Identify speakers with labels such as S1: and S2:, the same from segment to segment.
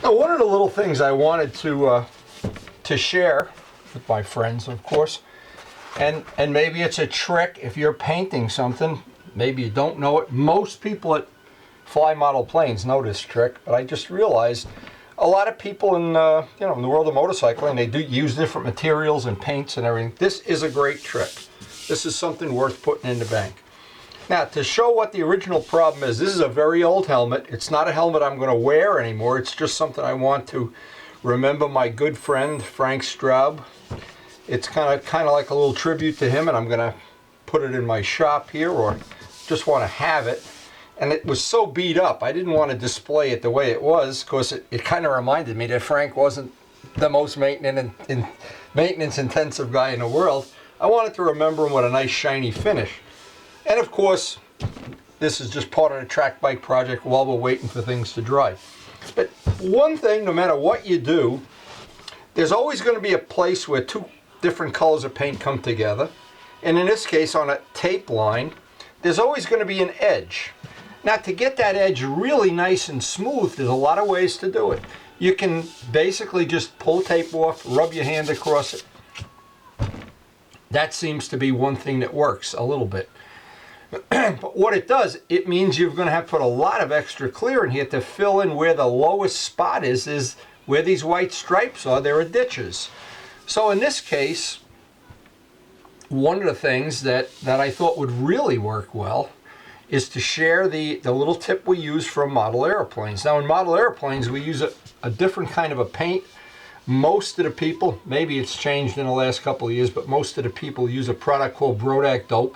S1: Now, one of the little things I wanted to share with my friends, of course, and maybe it's a trick if you're painting something, maybe you don't know it. Most people at Fly Model Planes know this trick, but I just realized a lot of people in in the world of motorcycling, they do use different materials and paints and everything. This is a great trick. This is something worth putting in the bank. Now, to show what the original problem is, this is a very old helmet. It's not a helmet I'm going to wear anymore. It's just something I want to remember my good friend Frank Straub. It's kind of like a little tribute to him, and I'm going to put it in my shop here, or just want to have it. And it was so beat up, I didn't want to display it the way it was, because it kind of reminded me that Frank wasn't the most maintenance-intensive guy in the world. I wanted to remember him with a nice shiny finish. And of course, this is just part of the track bike project while we're waiting for things to dry. But one thing, no matter what you do, there's always going to be a place where two different colors of paint come together. And in this case, on a tape line, there's always going to be an edge. Now, to get that edge really nice and smooth, there's a lot of ways to do it. You can basically just pull tape off, rub your hand across it. That seems to be one thing that works a little bit. But what it does, it means you're going to have to put a lot of extra clear in here to fill in where the lowest spot is where these white stripes are. There are ditches. So in this case, one of the things that I thought would really work well is to share the little tip we use from model airplanes. Now, in model airplanes, we use a different kind of a paint. Most of the people, maybe it's changed in the last couple of years, but most of the people use a product called Brodak Dope.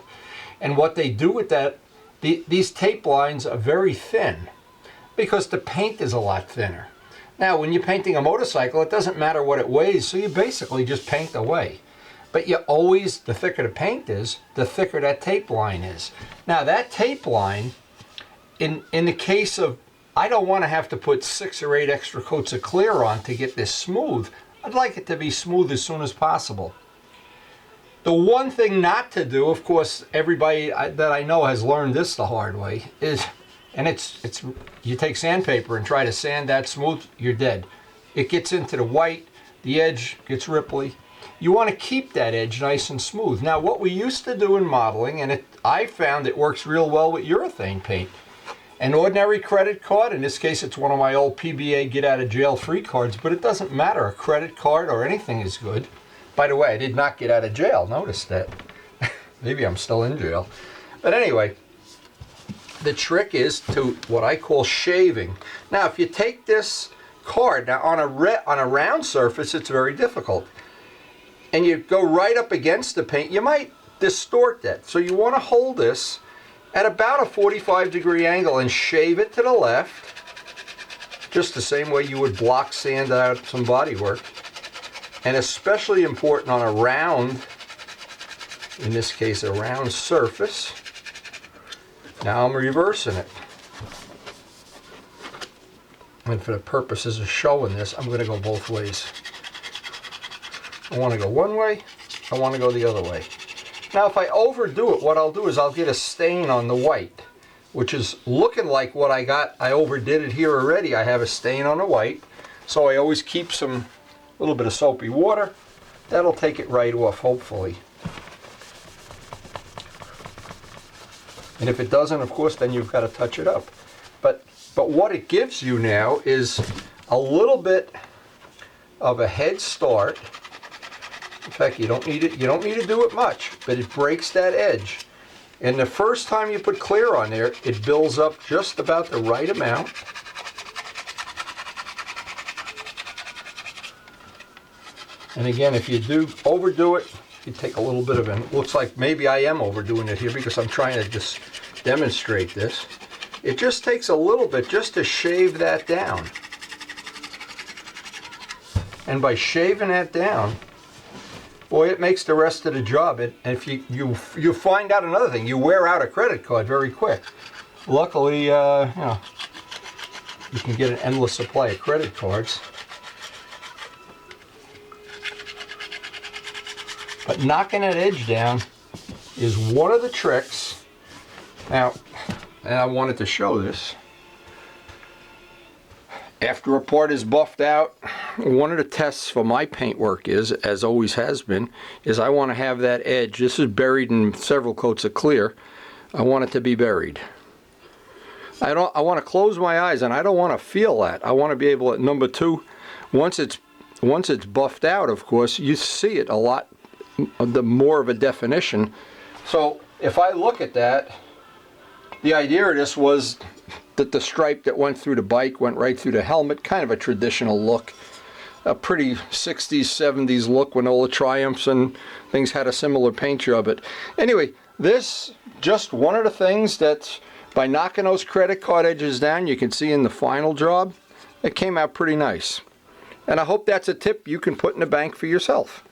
S1: And what they do with that, these tape lines are very thin because the paint is a lot thinner. Now, when you're painting a motorcycle, it doesn't matter what it weighs, so you basically just paint away. But you always, the thicker the paint is, the thicker that tape line is. Now, that tape line, in the case of, I don't want to have to put 6 or 8 extra coats of clear on to get this smooth. I'd like it to be smooth as soon as possible. The one thing not to do, of course, everybody that I know has learned this the hard way, is, and it's you take sandpaper and try to sand that smooth, you're dead. It gets into the white, the edge gets ripply. You want to keep that edge nice and smooth. Now, what we used to do in modeling, and I found it works real well with urethane paint. An ordinary credit card, in this case it's one of my old PBA get out of jail free cards, but it doesn't matter, a credit card or anything is good. By the way, I did not get out of jail, notice that. Maybe I'm still in jail. But anyway, the trick is to what I call shaving. Now, if you take this card, now on a round surface, it's very difficult. And you go right up against the paint, you might distort that. So you want to hold this at about a 45-degree angle and shave it to the left, just the same way you would block sand out some body work. And especially important on a round, in this case a round surface. Now I'm reversing it. And for the purposes of showing this, I'm going to go both ways. I want to go one way, I want to go the other way. Now if I overdo it, what I'll do is I'll get a stain on the white, which is looking like what I got. I overdid it here already. I have a stain on the white, so I always keep some little bit of soapy water. That'll take it right off, hopefully. And if it doesn't, of course, then you've got to touch it up. But what it gives you now is a little bit of a head start. In fact, you don't need to do it much, but it breaks that edge. And the first time you put clear on there, it builds up just about the right amount. And again, if you do overdo it, you take a little bit of it. It looks like maybe I am overdoing it here because I'm trying to just demonstrate this. It just takes a little bit just to shave that down. And by shaving that down, boy, it makes the rest of the job. And if you find out another thing, you wear out a credit card very quick. Luckily, you know, you can get an endless supply of credit cards. But knocking that edge down is one of the tricks. Now, and I wanted to show this. After a part is buffed out, one of the tests for my paintwork is, as always has been, is I want to have that edge. This is buried in several coats of clear. I want it to be buried. I want to close my eyes, and I don't want to feel that. I want to be able, at number 2, once it's buffed out, of course, you see it a lot, the more of a definition. So if I look at that, the idea of this was that the stripe that went through the bike went right through the helmet, kind of a traditional look, a pretty 60s, 70s look when all the Triumphs and things had a similar paint job. But anyway, this just one of the things that by knocking those credit card edges down, you can see in the final job, it came out pretty nice. And I hope that's a tip you can put in the bank for yourself.